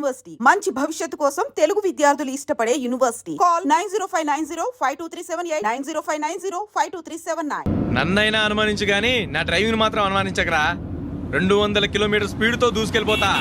University మంచి భవిష్యత్తు కోసం తెలుగు విద్యార్థులు ఇష్టపడే యూనివర్సిటీ. కాల్ 9059052378 9059052379. నన్నైనా అనుమానించు గాని నా డ్రైవింగ్ మాత్రం అనుమానించకరా. 200 కిలోమీటర్ స్పీడ్ తో దూసుకెళ్ళిపోతా.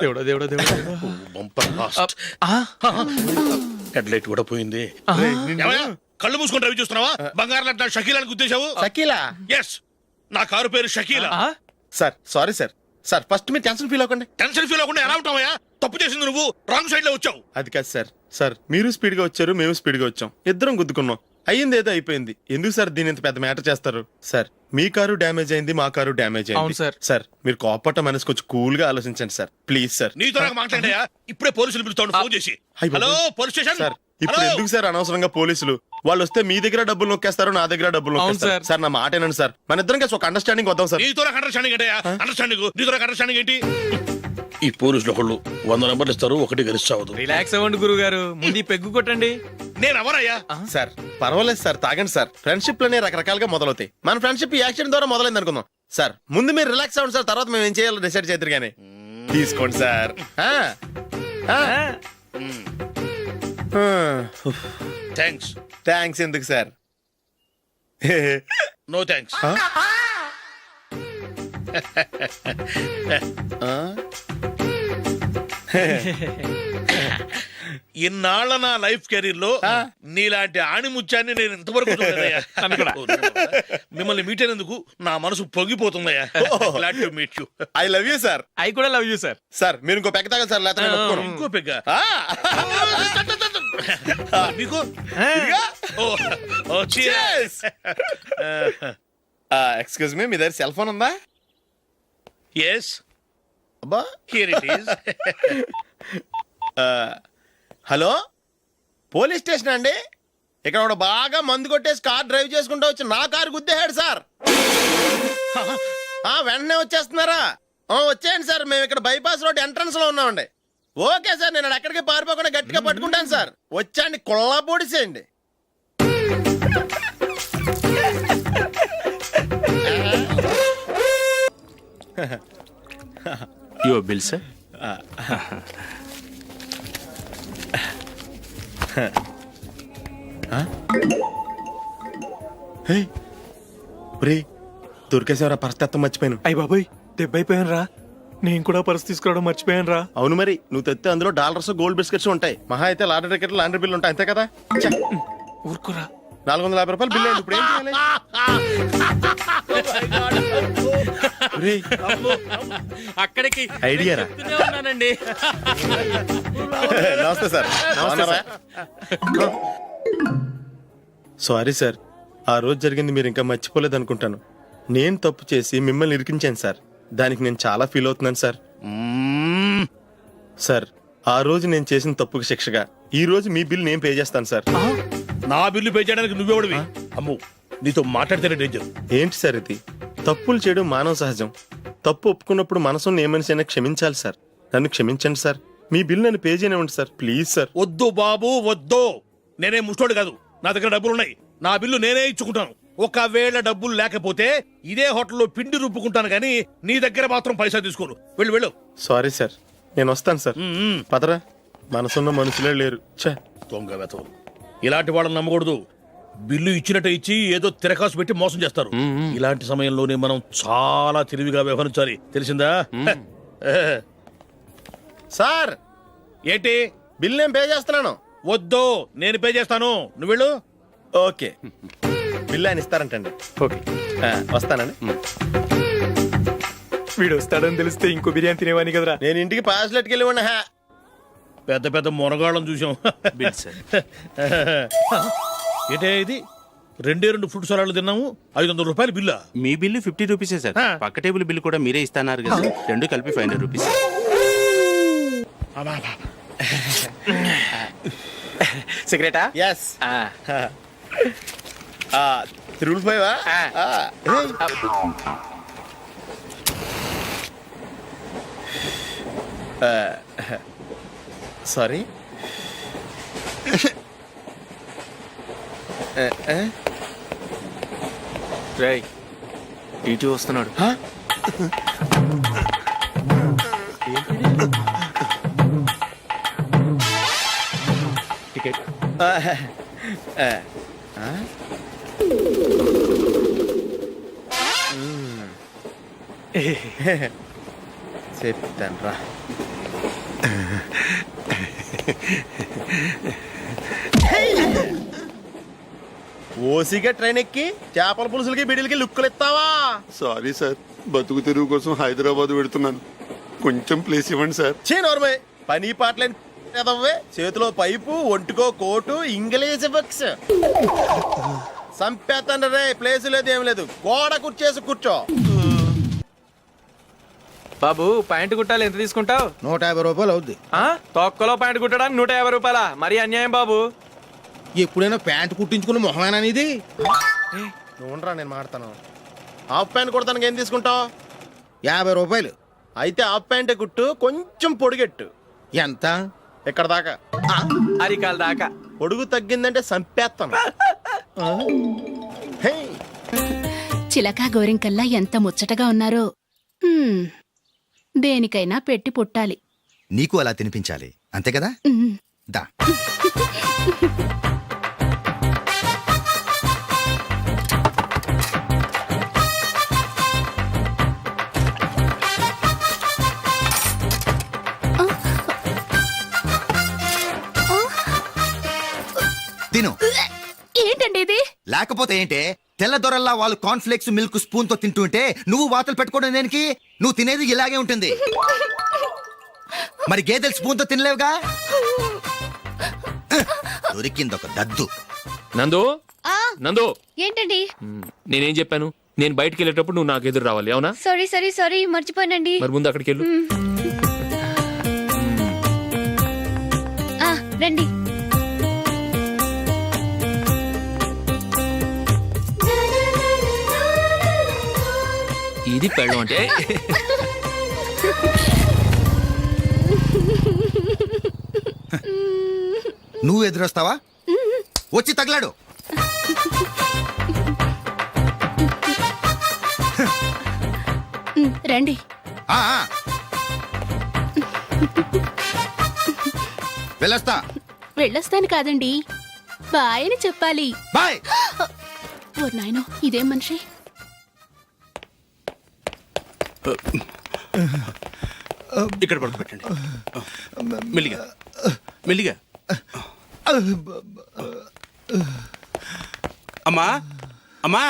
దేవుడా దేవుడా దేవుడా, హెడ్ లైట్ కూడా పోయింది. కళ్ళు మూసుకొని రవి చూస్తున్నావా? బంగారం లాంటి షకీలాని గుద్దేశావు. షకీలా? ఎస్, నా కారు పేరు Shakeela. Sir sorry sir. Sir first మీరు టెన్షన్ ఫీల్ అవ్వకండి. టెన్షన్ ఫీల్ అవ్వకుండా ఎలా ఉంటావయ్యా? తప్పు చేసింది నువ్వు, రాంగ్ సైడ్ లో వచ్చావు. అది కాదు సార్. సార్ మీరు స్పీడ్ గా వచ్చారు, మేము స్పీడ్ గా వచ్చాం, ఇద్దరం గుద్దుకున్నాం. అయ్యింది ఏదో అయిపోయింది. ఎందుకు సార్ దీని ఇంత పెద్ద మ్యాటర్ చేస్తారు? సార్ మీ కారు డ్యామేజ్ అయింది, మా కారు డ్యామేజ్ అయింది. సార్ మీరు కోపట్ట మనసు కొంచెం కూల్ గా ఆలోచించండి సార్, ప్లీజ్ సార్. నీతో నాకు మాట్లాడాయా? ఇప్పుడే పోలీసులు పిలుస్తాను, ఫోన్ చేసి. Hello police station. సార్ ఇప్పుడు ఎందుకు సార్ అనవసరంగా పోలీసులు? వాళ్ళు వస్తే మీ దగ్గర డబ్బులు నొక్కేస్తారు, నా దగ్గర డబ్బులు నొక్కేస్తారు. సార్ నా మాట ఏనండి సార్, మన ఇద్దరం కలిసి ఒక అండర్స్టాండింగ్ వద్దాం సార్. నీతో నాకు అండర్స్టాండింగ్ ఏంటయ్యా? అండర్స్టాండింగ్ నీతో నాకు అండర్స్టాండింగ్ ఏంటి? ఈ పోలీసులు ఒకళ్ళు 100 నెంబర్లు ఇస్తారు, ఒకటి గెలిచావదు. రిలాక్స్ అవ్వండి గురువు గారు, ముందు పెగ్గు కొట్టండి. నేను ఎవరయ్యా? సార్ పర్వాలేదు సార్, తాగండి సార్. ఫ్రెండ్షిప్ లోనే రకరకాలుగా మొదలవుతాయి. మన ఫ్రెండ్షిప్ యాక్సిడెంట్ ద్వారా మొదలైంది అనుకుందాం. సార్ ముందు మీరు రిలాక్స్ అవ్వండి సార్, తర్వాత మేము ఏం చేయాలో డిసైడ్ చేద్దరు గానీ. తీసుకోండి సార్. థ్యాంక్స్. థ్యాంక్స్ ఎందుకు సార్? No thanks. ఇన్నాళ్ళ నా లైఫ్ కెరీర్ లో నీలాంటి ఆణిముత్యాన్ని నేను ఇంతవరకు చూడలేదయ్యా. మిమ్మల్ని మీట్ అయినందుకు నా మనసు పొంగిపోతుందయ్యా. Glad to meet you. I love you sir. I కూడా లవ్ యూ సార్. సార్ మీరు ఇంకో పెగ్గ తాగండి సార్, లేకపోతే నేను ఒప్పుకోను. ఇంకో పెగ్గ మీకు? ఎక్స్క్యూజ్ మీ, మీ దగ్గర సెల్ ఫోన్ ఉందా? ఎస్, అబ్బా here it is. Hello, police station అండి. ఇక్కడ ఒకడు బాగా మందు కొట్టేసి కార్ డ్రైవ్ చేసుకుంటూ వచ్చి నా కారు గుద్దేశాడు సార్. వెంటనే వచ్చేస్తున్నారా? వచ్చేయండి సార్, మేము ఇక్కడ బైపాస్ రోడ్ ఎంట్రన్స్ లో ఉన్నామండి. ఓకే సార్, నేను ఎక్కడికి పారిపోకుండా గట్టిగా పట్టుకుంటాను సార్. వచ్చాండి, కుళ్ళ పొడిసేయండి. Your bill sir. దొరికేసేవరా? పరిస్థితి మర్చిపోయాను. అయ్య బాబాయ్, దెబ్బైపోయాను రా. నేను కూడా పర్స్ తీసుకురావడం మర్చిపోయాను రా. అవును మరి, నువ్వు తెస్తే అందులో డాలర్స్ గోల్డ్ బిస్కెట్స్ ఉంటాయి. మహా అయితే లాటరీ టికెట్ లాండ్రీ బిల్లు ఉంటాయి, అంతే కదా? ఊరుకురా. 450 రూపాయలు బిల్లు అండి. ఇప్పుడు ఏం చేయాలి? అక్కడికి ఐడియా ఉన్నానండి. నమస్తే సార్. సారీ సార్, ఆ రోజు జరిగింది మీరు ఇంకా మర్చిపోలేదు అనుకుంటాను. నేను తప్పు చేసి మిమ్మల్ని ఇరికించాను సార్. దానికి నేను చాలా ఫీల్ అవుతున్నాను సార్. సార్ ఆ రోజు నేను చేసిన తప్పుకి శిక్షగా ఈ రోజు మీ బిల్ నేను పే చేస్తాను సార్. నా బిల్లు పే చేయడానికి నువ్వెవడివి? అమ్మో, నీతో మాట్లాడితేనే డేంజర్. ఏంటి సార్ ఇది? తప్పులు చేయడం మానవ సహజం. తప్పు ఒప్పుకున్నప్పుడు మనసుని ఏ మనిషి అయినా క్షమించాలి సార్. నన్ను క్షమించండి సార్. మీ బిల్ నన్ను పే చేయనివ్వండి సార్, ప్లీజ్ సార్. వద్దు బాబు వద్దు, నేనే ముష్టోడు కాదు. నా దగ్గర డబ్బులున్నాయి, నా బిల్లు నేనే ఇచ్చుకుంటాను. ఒకవేళ డబ్బులు లేకపోతే ఇదే హోటల్లో పిండి రుబ్బుకుంటాను, కానీ నీ దగ్గర మాత్రం పైసా తీసుకోను. వెళ్ళు వెళ్ళు. సారీ సార్, నేను వస్తాను సార్. పదరా, మనసున్న మనుషులే లేరు. దొంగ వెతవు, ఇలాంటి వాళ్ళని నమ్మకూడదు. బిల్లు ఇచ్చినట్టు ఇచ్చి ఏదో తిరకాసు పెట్టి మోసం చేస్తారు. ఇలాంటి సమయంలోనే మనం చాలా తెలివిగా వ్యవహరించాలి, తెలిసిందా? సార్ ఏంటి? బిల్ నేను పే చేస్తున్నాను. వద్దు, నేను పే చేస్తాను, నువ్వు వెళ్ళు. ఓకే, బిల్ ఆయన ఇస్తారంటండి. ఓకే, వస్తానండి. వీడు వస్తాడని తెలిస్తే ఇంకో బిర్యానీ తినేవాని కదరా. నేను ఇంటికి పాస్లెట్కి వెళ్ళి ఉన్నా. పెద్ద పెద్ద మొనగాళ్ళం చూసాం. Bill sir. ఏంటే ఇది? 2 ఫ్రూట్ సలాడ్లు తిన్నాము, 500 రూపాయలు బిల్లా? మీ బిల్లు 50 రూపీసే సార్. పక్క టేబుల్ బిల్లు కూడా మీరే ఇస్తాన్నారు కదా, రెండు కలిపి 500 రూపీస్. సిగరెటా? ఎస్. 3 సారీ. రేయ్ టీటీ వస్తున్నాడు. టికెట్. చెప్తాను రా. ఓసిగా ట్రైన్ ఎక్కి చేపల పులుసులకి బిడిలకి లుక్కులు ఇస్తావా? సారీ సార్, బతుకు తెరువు కోసం హైదరాబాద్ పెడుతున్నాను. కొంచెం ప్లేస్ ఇవ్వండి సార్. నోర్మే పని పాటలేని ఎదవ్వే. చేతిలో పైపు, ఒంటికో కోటు, ఇంగ్లీష్ బుక్స్. సంపేతండ్రి రే, ప్లేస్ లేదు ఏం లేదు. గోడ కుర్చేసి కూర్చో. బాబు ప్యాంటు కుట్టాలి, ఎంత తీసుకుంటావు? 150 రూపాయలు అవుద్ది. తొక్కలో ప్యాంటు కుట్టడానికి 150 రూపాయల? మరి అన్యాయం బాబు. ఎప్పుడైనా ప్యాంట్ కుట్టించుకున్న మొహమేనా ఇది? నువ్వురా, నేను మాడతాను. హాఫ్ ప్యాంట్ కుడతానికి ఏం తీసుకుంటావు? 50 రూపాయలు. అయితే హాఫ్ ప్యాంటే కుట్టు, కొంచెం పొడిగెట్టు. ఎంత? ఇక్కడ దాకా. అరికాల దాకా. పొడుగు తగ్గిందంటే సంపేస్తాను. హే, చిలకా గోరింకల్లా ఎంత ముచ్చటగా ఉన్నారో. దేనికైనా పెట్టి పుట్టాలి. నీకు అలా తినిపించాలి, అంతే కదా? దా. తిను. ఏంటండి ఇది? లేకపోతే ఏంటే, తెల్లదొరల్లా వాళ్ళు కార్న్ఫ్లేక్స్ మిల్క్ స్పూన్ తో తింటుంటే నువ్వు వాతలు పెట్టుకోవడం దేనికి? నువ్వు తినేది ఇలాగే ఉంటుంది. మరి గేదెలు స్పూన్ తో తినలేవుగా. దొరికిందొక దద్దు. నందు, నందు, ఏంటండి? నేనేం చెప్పాను? నేను బయటికి వెళ్ళేటప్పుడు నువ్వు నాకు ఎదురు రావాలి, అవునా? సారీ మర్చిపోయానండి. మరి ముందు అక్కడికి వెళ్ళు. రండి. ఇది పెళ్ళం అంటే. నువ్వు ఎదురొస్తావా? వచ్చి తగలాడు. రండి. ఆ, ఆ. వెళ్ళొస్తా. వెళ్ళొస్తాను కాదండి, బాయ్ అని చెప్పాలి. బాయ్. ఓ నాయనో, ఇదేం మనిషి? ఇక్కడ పడుకోబెట్టండి. మెల్లిగా మెల్లిగా. అమ్మా, అమ్మా.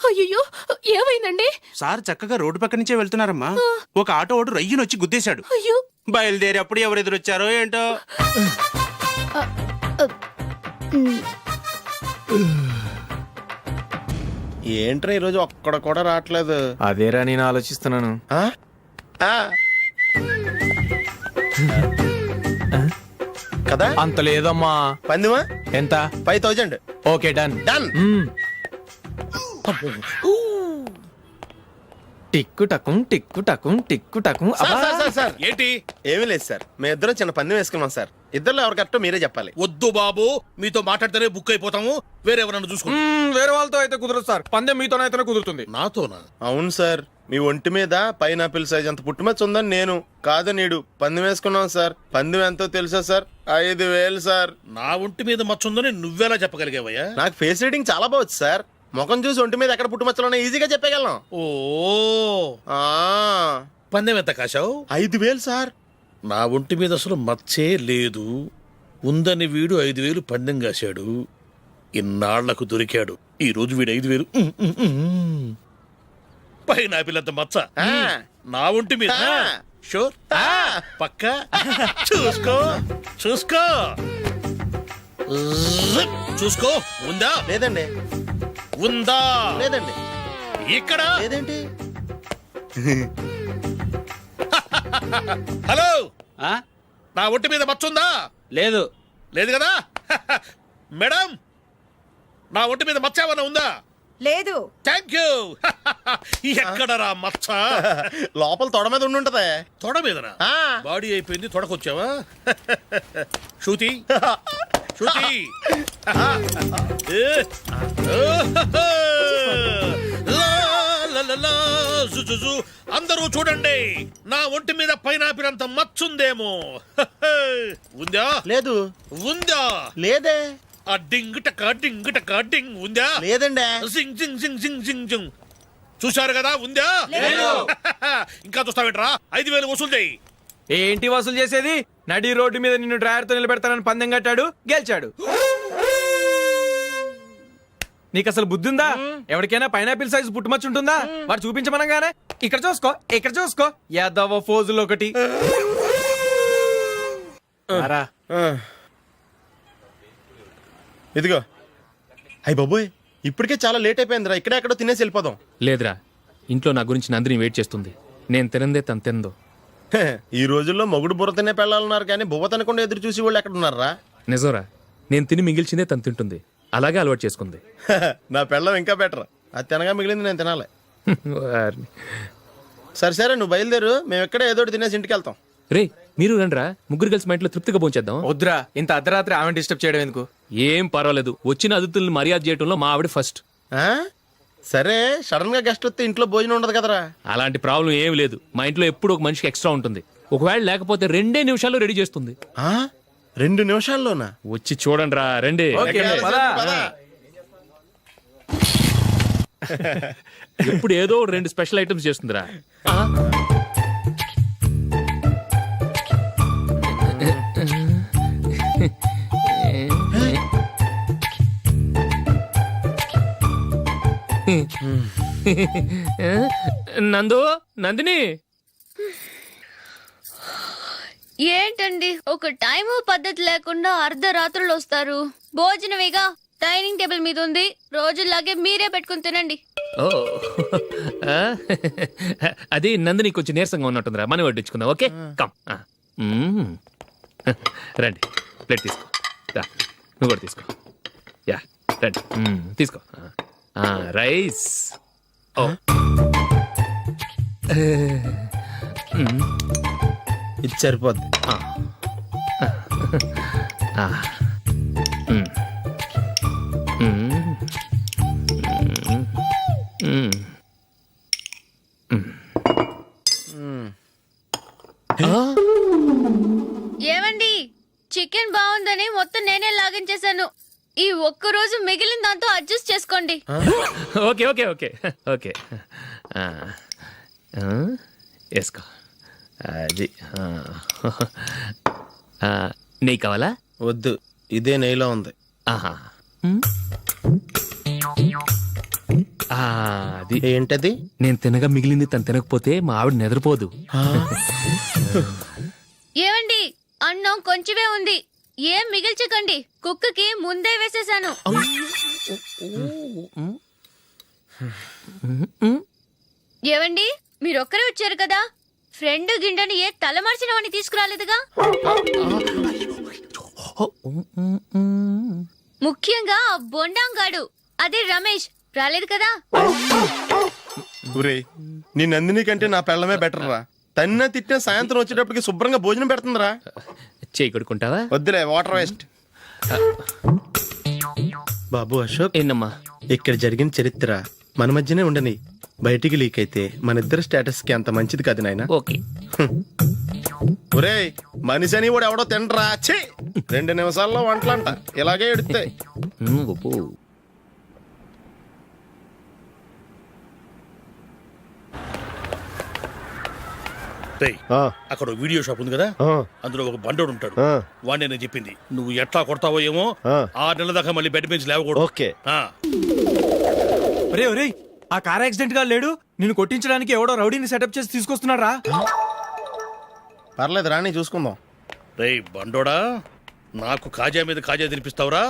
అయ్యో, ఏమైందండి? సార్ చక్కగా రోడ్డు పక్క నుంచే వెళ్తున్నారమ్మా. ఒక ఆటో ఓడు రయ్యను వచ్చి గుద్దేశాడు. అయ్యో. బయలుదేరి అప్పుడు ఎవరు ఎదురొచ్చారో ఏంటో. ఏంట్రా ఈరోజు ఒక్కడ కూడా రావట్లేదు? అదేరా నేను ఆలోచిస్తున్నాను. ఆ? ఆ. కదా అంత లేదమ్మా. పందిమా ఎంత? 5000. Okay, done. డన్. టిక్కు టకుం టిక్కు టకుం టిక్కు టకుం. సార్ ఏంటి? ఏమీ లేదు సార్, మేము ఇద్దరం చిన్న పందెం వేసుకున్నాం సార్. ఇద్దరు ఎవరు కరెక్టో మీరే చెప్పాలి. వద్దు బాబు, మీతో మాట్లాడితేనే బుక్ అయిపోతాము. వేరే ఎవరన్నా చూసుకుంటాం. వేరే వాళ్ళతో అయితే కుదరదు సార్, పందెం మీతోనైతేనే కుదురుతుంది. నాతోనా? అవును సార్, మీ ఒంటి మీద పైనాపిల్ సైజ్ అంత పుట్టుమచ్చ ఉందని నేను కాదు నీడు పందెం వేసుకున్నాం సార్. పందెం ఎంతో తెలుసా సార్? 5000 సార్. నా ఒంటి మీద మచ్చ ఉందని నువ్వెలా చెప్పగలిగావయ్యా? నాకు ఫేస్ రీడింగ్ చాలా బాగుంది సార్. ముఖం చూసి ఒంటి మీద ఎక్కడ పుట్టుమచ్చలో ఈజీగా చెప్పగలను. ఓ, ఆ, పందెం ఎంత కాశావు? 5000 సార్. నా ఒంటి మీద అసలు మచ్చే లేదు. ఉందని వీడు 5000 పందెం కాశాడు. ఇన్నాళ్లకు దొరికాడు. ఈ రోజు వీడు 5000. పైన పిల్లంత మచ్చ ఆ. నా ఒంటి మీద. ఆ. షూర్? ఆ. పక్క చూసుకో చూసుకో చూసుకో. ఉందా? లేదండి. ఉందా? లేదండి. ఇక్కడ లేదేంటి? హలో, ఆ? నా ఒంటి మీద మచ్చ ఉందా? లేదు. లేదు కదా? మేడం, నా ఒంటి మీద మచ్చ ఏమన్నా ఉందా? లేదు. Thank you. ఎక్కడరా మచ్చ? లోపల తొడ మీద ఉండుంటదే. తొడ మీదనా? ఆ. బాడీ అయిపోయింది, తొడకొచ్చావా? శృతి శృతి. ఏ, అందరూ చూడండి, నా ఒంటి మీద పైనాపిల్ అంత మచ్చుందేమో. ఉందా? లేదు. ఉందా? లేదే. ఆ డింగ్ టక డింగ్ టక డింగ్ ఉందా? లేదండి. సింగ్ సింగ్ సింగ్ సింగ్ సింగ్ సింగ్. చూశారు కదా, ఉందా? ఇంకా చూస్తావేంట్రా? 5,000 వసూలు చేయి. ఏంటి వసూలు చేసేది? నడి రోడ్డు మీద నిన్ను డ్రైవర్తో నిలబెడతానని పందెం కట్టాడు, గెలిచాడు. నీకు అసలు బుద్ధి ఉందా? ఎవరికైనా పైనాపిల్ సైజు పుట్టుమచ్చు ఉంటుందా? వాడు చూపించమనగానే ఇక్కడ చూసుకో, ఇక్కడ చూసుకో, యాదవ ఫోజులు ఒకటి. రా. ఇదిగో. అయ్యి బాబోయ్, ఇప్పటికే చాలా లేట్ అయిపోయిందిరా. ఇక్కడే ఎక్కడో తినేసి వెళ్ళిపోదాం. లేదురా, ఇంట్లో నా గురించి నందిని వెయిట్ చేస్తుంది. నేను తినందే తను తిందో. హే, ఈ రోజుల్లో మొగుడు బుర్ర తినే పెళ్ళాలన్నారు కానీ బువ్వ తినకుండా ఎదురు చూసి వాళ్ళు ఎక్కడ ఉన్నారా? నిజంరా, నేను తిని మిగిల్చిందే తను తింటుంది. అలాగే అలవాటు చేసుకుంది. నా పెళ్ళం ఇంకా బెటర్. అది తినగా మిగిలింది నేను తినాలి. వారిని. సరే సరే, నువ్వు బయలుదేరు. మేము ఎక్కడ ఏదో ఒకటి తినేసి ఇంటికి వెళ్తాం. రే, మీరు రండ్రా, ముగ్గురు కలిసి మా ఇంట్లో తృప్తిగా పోంచేద్దాం. వద్దురా, ఇంత అర్ధరాత్రి ఆమె డిస్టర్బ్ చేయడం ఎందుకు? ఏం పర్వాలేదు, వచ్చిన అతిథుల్ని మర్యాద చేయడంలో మా ఆవిడ ఫస్ట్. ఆ? సరే, సడన్ గా గెస్ట్ వస్తే ఇంట్లో భోజనం ఉండదు కదరా. అలాంటి ప్రాబ్లం ఏం లేదు. మా ఇంట్లో ఎప్పుడు ఒక మనిషికి ఎక్స్ట్రా ఉంటుంది. ఒకవేళ లేకపోతే 2 నిమిషాల్లో రెడీ చేస్తుంది. ఆ? 2 నిమిషాల్లోనా? వచ్చి చూడండి రా, రండి. ఓకే, పద. ఎప్పుడు ఏదో 2 స్పెషల్ ఐటమ్స్ చేస్తుందిరా. నందు, నందిని. ఏంటండి ఒక టైము పద్ధతి లేకుండా అర్ధరాత్రులు వస్తారు? భోజనమేగా, డైనింగ్ టేబుల్ మీద ఉంది. రోజుల్లాగే మీరే పెట్టుకుని తినండి. ఓ, అది నందిని కొంచెం నీరసంగా ఉన్నట్టుందిరా. మనం వడ్డించుకుందాం. Okay, come. రండి, ప్లేట్ తీసుకో. రా, నువ్వు కూడా తీసుకో. యా, రండి, తీసుకో. రైస్. ఓ, ఇది సరిపోద్ది. ఏమండి, చికెన్ బాగుందని మొత్తం నేనే లాగించేశాను. ఈ ఒక్క రోజు మిగిలిన దాంతో అడ్జస్ట్ చేసుకోండి. Okay okay okay okay. వేసుకో. అది నెయ్యి కావాలా? వద్దు, ఇదే నెయ్యిలో ఉంది. ఆహా. అది ఏంటది? నేను తినగా మిగిలింది తను తినకపోతే మా ఆవిడ నిద్రపోదు. ఏమండి, అన్నం కొంచెమే ఉంది, ఏం మిగిల్చకండి. కుక్కకి ముందే వేసేసాను. ఏవండి, మీరొక్కరే వచ్చారు కదా, ఫ్రెండ్ గిండెని ఏ తలమార్చిన వాడిని తీసుకురాలేదుగా? ముఖ్యంగా ఆ బొండాంగాడు, అదే రమేష్, రాలేదు కదా? ఊరే, నీ నందిని కంటే నా పెళ్ళమే బెటర్ రా. తన్న తిట్టిన సాయంత్రం వచ్చేటప్పటికి శుభ్రంగా భోజనం పెడుతుందిరా. చేయి కొడుకుంటావా? వద్దులే, వాటర్ వేస్ట్. బాబు అశోక్, ఏంటమ్మా? ఇక్కడ జరిగిన చరిత్ర మన మధ్యనే ఉండని. బయటికి లీక్ అయితే మన ఇద్దరు స్టేటస్ కి అంత మంచిది కాదు నాయన. ఓకే. ఒరే, మనిషి అని కూడా ఎవడో తినరా. 2 నిమిషాల్లో వంటలంట ఇలాగే ఎడుతాయి. అక్కడ వీడియో షాప్ ఉంది కదా, అందులో ఒక బండోడు ఉంటాడు. వాడిని నేను చెప్పింది, నువ్వు ఎట్లా కొడతావో ఏమో. 6 నెలల దాకా మళ్ళీ బెడ్ బెంచ్ లేవకూడదు. ఓకే. ఒరే ఒరే, ఆ కార్ యాక్సిడెంట్ గా లేడు, నిన్ను కొట్టించడానికి ఎవడో రౌడీని సెటప్ చేసి తీసుకొస్తున్నారా? పర్లేదు, రాని చూసుకుందాం. రే బండోడా, నాకు కాజా మీద కాజా తినిపిస్తావురా?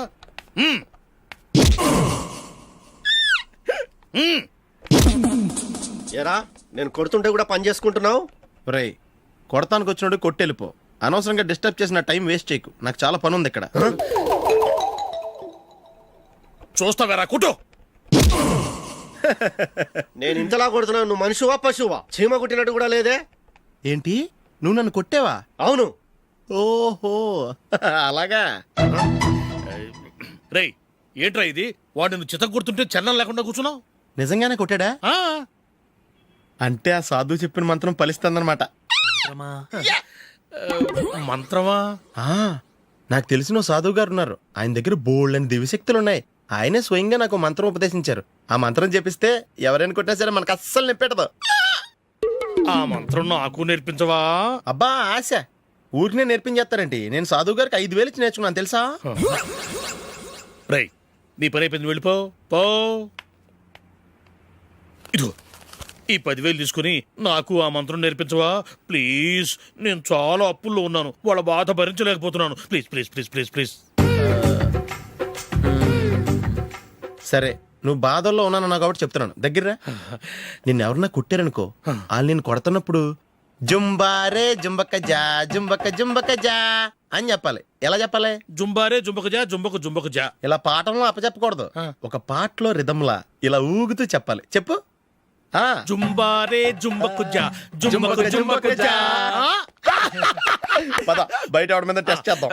ఎరా, నేను కొడుతుంటే కూడా పని చేసుకుంటున్నావు. రే, కొడతానికి వచ్చినోడు కొట్టెళ్ళిపో. అనవసరంగా డిస్టర్బ్ చేసిన టైం వేస్ట్ చేయకు. నాకు చాలా పని ఉంది ఇక్కడ. చూస్తావేరా కుట్టు. నేను ఇంతలా కొడుతున్నావు, నువ్వు మనిషివా పశువా? చీమ కుట్టినట్టు కూడా లేదే. ఏంటి, నువ్వు నన్ను కొట్టేవా? అవును. ఓహో, అలాగా. రేయ్, ఏంట్రా ఇది వాడు నువ్వు చిత్త గుర్తుంటే చలనం లేకుండా కూర్చున్నావు నిజంగానే కొట్టాడా ఆ, అంటే ఆ సాధువు చెప్పిన మంత్రం ఫలిస్తుందన్నమాట. మంత్రమా? ఆ, నాకు తెలిసిన ఓ సాధువు గారు ఉన్నారు. ఆయన దగ్గర బోల్డ్ అని దివ్యశక్తులు ఉన్నాయి. ఆయనే స్వయంగా నాకు మంత్రం ఉపదేశించారు. ఆ మంత్రం చెప్పిస్తే ఎవరైనా కొట్టినా సరే మనకు అస్సలు నిప్పెట్టదు. ఆ మంత్రం నాకు నేర్పించవా? అబ్బా ఆశ, ఊరినే నేర్పించేస్తారండి. నేను సాధువు గారికి 5,000 ఇచ్చి నేర్చుకున్నాను తెలుసా. రై, నీ పని అయిపోయింది, వెళ్ళిపో పో. ఇదిగో ఈ 10,000 తీసుకుని నాకు ఆ మంత్రం నేర్పించవా ప్లీజ్? నేను చాలా అప్పుల్లో ఉన్నాను, వాళ్ళ బాధ భరించలేకపోతున్నాను. Please please please please please. సరే, నువ్వు బాధల్లో ఉన్నాను నాకు కాబట్టి చెప్తున్నాను. దగ్గర నిన్ను ఎవరన్నా కుట్టారనుకో, వాళ్ళు నేను కొడుతున్నప్పుడు జుంబారే జుంబక జా జుంబక జుంబక జా అని చెప్పాలి. ఎలా చెప్పాలి? జుంబారే జుంబకు జా జుంబకు జుంబకు జా. ఇలా పాఠంలో అప్పచెప్పకూడదు. ఒక పాటలో రిధంలా ఇలా ఊగుతూ చెప్పాలి. చెప్పు. ఆ జుంబారే జుంబకు జా జుంబకు జుంబకు జా. పద, బయట ఎవరి మీద టెస్ట్ చేద్దాం.